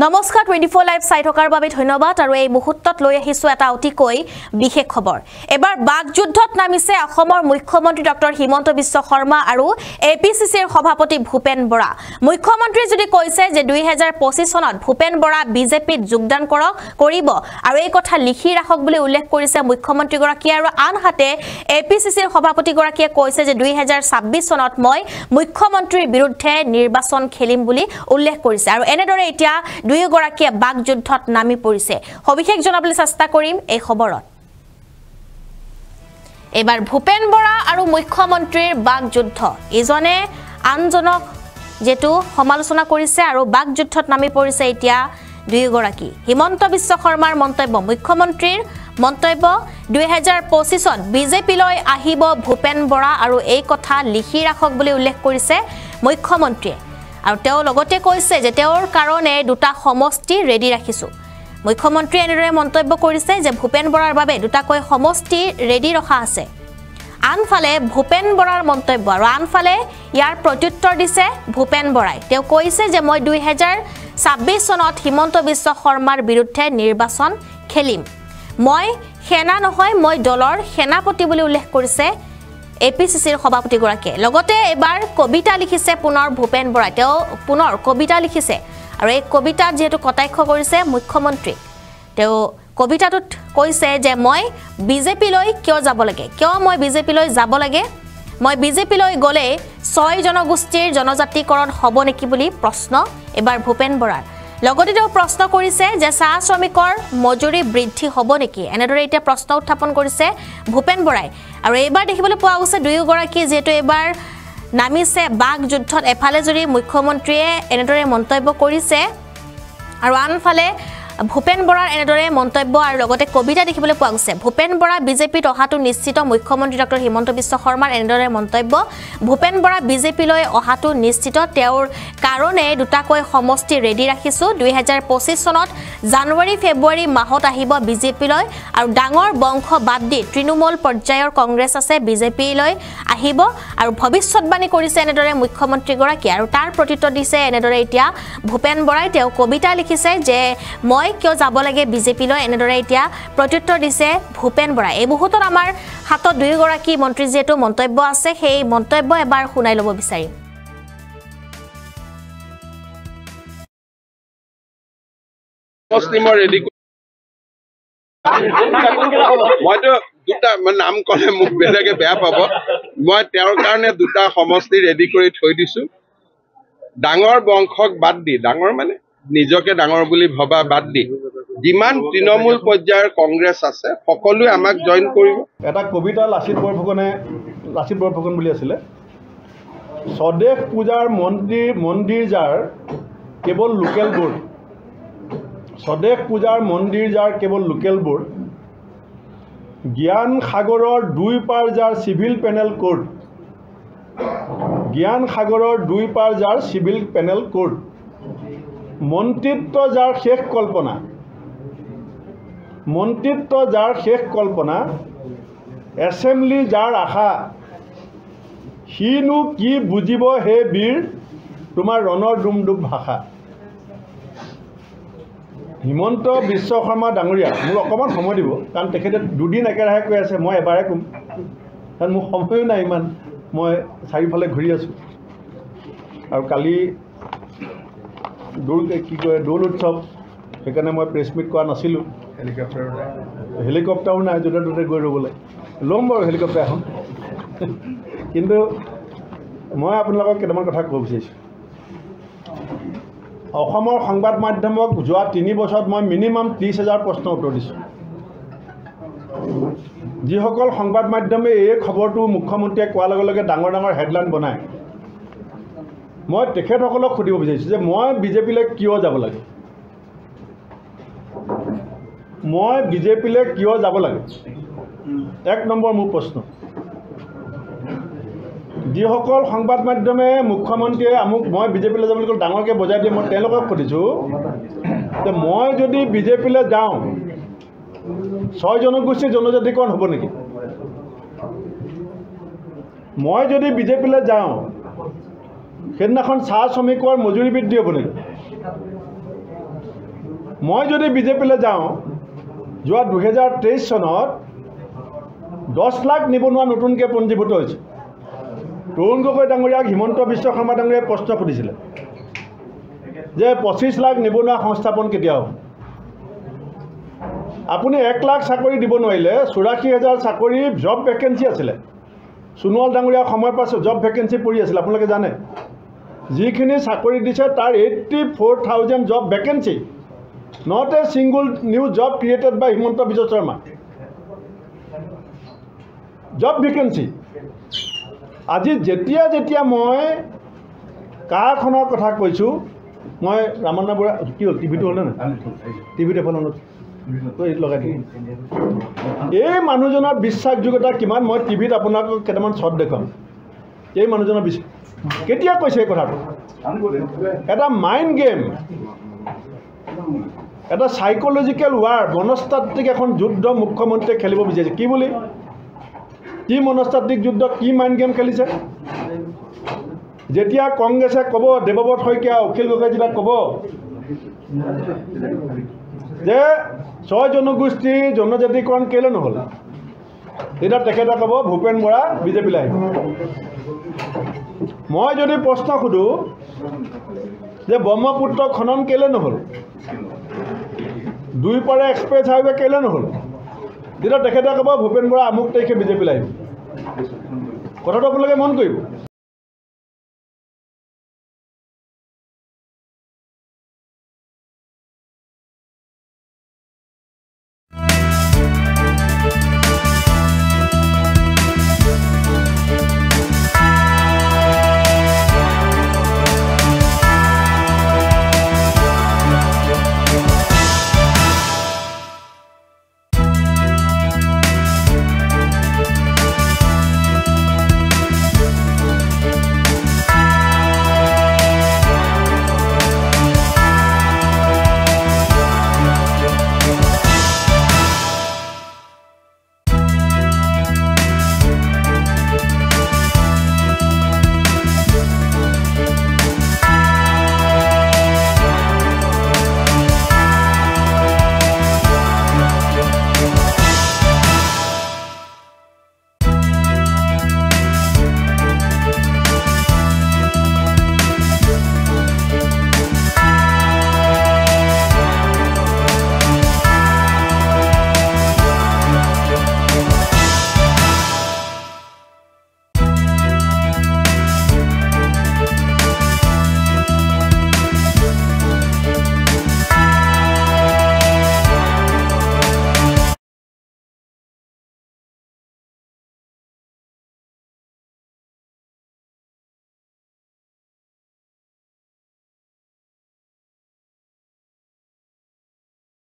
নমস্কাৰ 24 লাইভ চাই থকাৰ বাবে ধন্যবাদ আৰু এই মুহূৰ্তত লৈ আহিছো এটা অতিকৈ বিশেষ খবৰ। এবাৰ বাগযুদ্ধত নামিছে অসমৰ মুখ্যমন্ত্ৰী ডক্টৰ হিমন্ত বিশ্ব শৰ্মা আৰু এপিচিচিৰ সভাপতি ভূপেন বৰা। মুখ্যমন্ত্ৰী যদি কৈছে যে 2025 চনত ভূপেন বৰা বিজেপিত যোগদান কৰিব আৰু এই কথা লিখি ৰাখক বুলি উল্লেখ কৰিছে মুখ্যমন্ত্ৰী গৰাকী আৰু আনহাতে এপিচিচিৰ সভাপতি গৰাকীয়ে কৈছে যে 2026 চনত মই মুখ্যমন্ত্ৰীৰ বিৰুদ্ধে নিৰ্বাচন খেলিম বুলি উল্লেখ কৰিছে আৰু এনেদৰে এতিয়া দুয়োগৰাকীয়ে বাগযুদ্ধত নামি পৰিছে। সবিশেষ জনাবলৈ চেষ্টা কৰিম এই খবৰত। এবাৰ ভূপেন বৰা আৰু মুখ্যমন্ত্ৰীৰ বাগযুদ্ধ ইজনে আনজনক যেটো সমালোচনা কৰিছে আৰু বাগযুদ্ধত নামি পৰিছে এতিয়া দুয়োগৰাকী। হিমন্ত বিশ্ব শৰ্মাৰ মন্তব্য, মুখ্যমন্ত্ৰীৰ মন্তব্য 2025ত বিজেপিলৈ আহিব ভূপেন বৰা আৰু এই কথা লিখি ৰাখক বুলি উল্লেখ কৰিছে মুখ্যমন্ত্ৰীয়ে আৰু তেওঁ লগতে কৈছে যে তেওঁৰ কাৰণে দুটা সমষ্টি ৰেডি ৰাখিছো। মুখ্যমন্ত্ৰীয়ে এনেদৰে মন্তব্য কৰিছে যে ভূপেন বৰাৰ বাবে দুটাকৈ সমষ্টি ৰেডি ৰখা আছে। আনফালে ভূপেন বৰাৰ মন্তব্য আৰু আনফালে ইয়াৰ প্ৰত্যুত্তৰ দিছে ভূপেন বৰাই। তেওঁ কৈছে যে মই 2026 চনত হিমন্ত বিশ্ব শৰ্মাৰ বিৰুদ্ধে নিৰ্বাচন খেলিম। মই সেনা নহয়, মই দলৰ সেনাপতি বুলি উল্লেখ কৰিছে এপিচিচিৰ সভাপতি গৰাকীয়ে। লগতে এবাৰ কবিতা লিখিছে পুনৰ ভূপেন বৰাই। তেওঁ পুনৰ কবিতা লিখিছে আৰু এই কবিতাত যেহেতু কটাক্ষ কৰিছে মুখ্যমন্ত্ৰী। তেওঁ কবিতাটোত কৈছে যে মই বিজেপিলৈ কিয় যাব লাগে, কিয় মই বিজেপিলৈ যাব লাগে, মই বিজেপিলৈ গ'লে 6 জনগোষ্ঠীৰ জনজাতিকৰণ হ'ব নেকি বুলি প্ৰশ্ন এবাৰ ভূপেন বৰাৰ। লগতে তেওঁ প্ৰশ্ন কৰিছে যে চাহ শ্ৰমিকৰ মজুৰি বৃদ্ধি হ'ব নেকি, এনেদৰে এতিয়া প্ৰশ্ন উত্থাপন কৰিছে ভূপেন বৰাই। আৰু এইবাৰ দেখিবলৈ পোৱা গৈছে দুয়োগৰাকী যেহেতু এইবাৰ নামিছে বাগযুদ্ধত। এফালে যদি মুখ্যমন্ত্ৰীয়ে এনেদৰে মন্তব্য কৰিছে আৰু আনফালে ভূপেন বৰাৰ এনেদৰে মন্তব্য আৰু লগতে কবিতা দেখিবলৈ পোৱা গৈছে। ভূপেন বৰা বিজেপিত অহাটো নিশ্চিত, মুখ্যমন্ত্ৰী ডক্টৰ হিমন্ত বিশ্ব শৰ্মাৰ এনেদৰে মন্তব্য। ভূপেন বৰা বিজেপিলৈ অহাটো নিশ্চিত, তেওঁৰ কাৰণে দুটাকৈ সমষ্টি ৰেডি ৰাখিছো। 2025 চনত জানুৱাৰী ফেব্ৰুৱাৰী মাহত আহিব বিজেপিলৈ আৰু ডাঙৰ বংশ বাদ দি তৃণমূল পৰ্যায়ৰ কংগ্ৰেছ আছে বিজেপিলৈ আহিব আৰু ভৱিষ্যতবাণী কৰিছে এনেদৰে মুখ্যমন্ত্ৰীগৰাকী আৰু তাৰ প্ৰত্যুত্তৰ দিছে এনেদৰে এতিয়া ভূপেন বৰাই। তেওঁ কবিতা লিখিছে যে মই কিয় যাব লাগে বিজেপিলৈ, এনেদৰে এতিয়া প্ৰত্যুত্তৰ দিছে ভূপেন বৰাই। এই মুহূৰ্তত আমাৰ হাতত দুয়োগৰাকী মন্ত্ৰী যেহেতু মন্তব্য আছে সেই মন্তব্য এবাৰ শুনাই ল'ব বিচাৰিম। মইতো দুটা নাম ক'লে মোক বেলেগে বেয়া পাব। মই তেওঁৰ কাৰণে দুটা সমষ্টি ৰেডি কৰি থৈ দিছো। ডাঙৰ বংশক বাদ দি, ডাঙৰ মানে নিজকে ডাঙৰ বুলি ভবা বাদ দি যিমান তৃণমূল পৰ্যায়ৰ কংগ্ৰেছ আছে সকলোৱে আমাক জইন কৰিব। এটা কবিতা লাচিত বৰফুকন বুলি আছিলে। স্বদেশ পূজাৰ মন্দিৰ যাৰ কেৱল লোকেল বোৰ্ড, স্বদেশ পূজাৰ মন্দিৰ যাৰ কেৱল লোকেল বোৰ্ড, জ্ঞান সাগৰৰ দুই পাৰ যাৰ চিভিল পেনেল কোৰ্ট, জ্ঞান সাগৰৰ দুই পাৰ যাৰ চিভিল পেনেল কোৰ্ট, মন্ত্ৰিত্ব যাৰ শেষ কল্পনা, মন্ত্ৰিত্ব যাৰ শেষ কল্পনা, এছেম্বলি যাৰ আশা, সিনো কি বুজিব হে বীৰ তোমাৰ ৰণৰ ডুমডুম ভাষা। হিমন্ত বিশ্ব শৰ্মা ডাঙৰীয়া মোক অকণমান সময় দিব, কাৰণ তেখেতে দুদিন একেৰাহে কৈ আছে, মই এবাৰে ক'ম কাৰণ মোৰ সময়ো নাই ইমান, মই চাৰিওফালে ঘূৰি আছোঁ। আৰু কালি দৌল উৎসৱ, সেইকাৰণে মই প্ৰেছ মিট কৰা নাছিলোঁ। হেলিকপ্টাৰো নাই য'তে ত'তে গৈ ৰ'বলৈ, ল'ম বাৰু হেলিকপ্টাৰ এখন। কিন্তু মই আপোনালোকক কেইটামান কথা ক'ব বিচাৰিছোঁ। অসমৰ সংবাদ মাধ্যমক যোৱা 3 বছৰত মই মিনিমাম 30,000 প্ৰশ্নৰ উত্তৰ দিছোঁ। যিসকল সংবাদ মাধ্যমে এই খবৰটো মুখ্যমন্ত্ৰীয়ে কোৱাৰ লগে লগে ডাঙৰ ডাঙৰ হেডলাইন বনায়, মই তেখেতসকলক সুধিব বিচাৰিছোঁ যে মই বিজেপিলৈ কিয় যাব লাগে, মই বিজেপিলৈ কিয় যাব লাগে। 1 নম্বৰ মোৰ প্ৰশ্ন। যিসকল সংবাদ মাধ্যমে মুখ্যমন্ত্ৰীয়ে মই বিজেপিলৈ যাবলৈ ক'লে ডাঙৰকৈ বজাই দিয়ে, মই তেওঁলোকক সুধিছোঁ যে মই যদি বিজেপিলৈ যাওঁ 6 জনগোষ্ঠীৰ জনজাতিকৰণ হ'ব নেকি? মই যদি বিজেপিলৈ যাওঁ সেইদিনাখন চাহ শ্ৰমিকৰ মজুৰি বৃদ্ধি হ'ব নেকি? মই যদি বিজেপিলৈ যাওঁ যোৱা 2023 চনত 10 লাখ নিবনুৱা নতুনকৈ পঞ্জীভূত হৈছে তৰুণ গগৈ ডাঙৰীয়াক হিমন্ত বিশ্ব শৰ্মা ডাঙৰীয়াই প্ৰশ্ন সুধিছিলে যে 25 লাখ নিবনুৱা সংস্থাপন কেতিয়া হ'ব আপুনি 1 লাখ চাকৰি দিব নোৱাৰিলে 84,000 চাকৰি জব ভেকেঞ্চি আছিলে সোণোৱাল ডাঙৰীয়া সময়ৰ পাছত জব ভেকেঞ্চি পৰি আছিল আপোনালোকে জানে যিখিনি চাকৰি দিছে তাৰ 84,000 job vacancy not a single new job created by Himanta Biswa Sharma job vacancy আজি যেতিয়া মই কাৰখনৰ কথা কৈছোঁ মই ৰামন্না বৰা কি হ'ল টিভিটো হ'ল না টিভিটো এখন লগাই দিম এই মানুহজনৰ বিশ্বাসযোগ্যতা কিমান মই টিভিত আপোনালোকক কেইটামান শ্বট দেখুৱাম এই মানুহজনৰ কেতিয়া কৈছে এই কথাটো এটা মাইণ্ড গেম এটা সাইকোলজিক্যাল ওয়াৰ মনস্তাত্ত্বিক এখন যুদ্ধ মুখ্যমন্ত্ৰী খেলিব বিচাৰিছে কি বুলি কি মনস্তাত্ত্বিক যুদ্ধ কি মাইন্ড গেম খেলিছে যেতিয়া কংগ্ৰেছে ক'ব দেৱব্ৰত শইকীয়া অখিল গগৈ যেতিয়া ক'ব যে 6 জনগোষ্ঠী জনজাতিকৰণ কেলে নহ'ল তেতিয়া তেখেতে ক'ব ভূপেন বৰা বিজেপিলৈ আহিব মই যদি প্ৰশ্ন সুধো যে ব্ৰহ্মপুত্ৰ খনন কেলে নহ'ল দুইপাৰে এক্সপ্ৰেছ হাইৱে কেলে নহ'ল তেতিয়া তেখেতে ক'ব ভূপেন বৰা আমুক তাৰিখে বিজেপিলৈ আহিব কথাটো আপোনালোকে মন কৰিব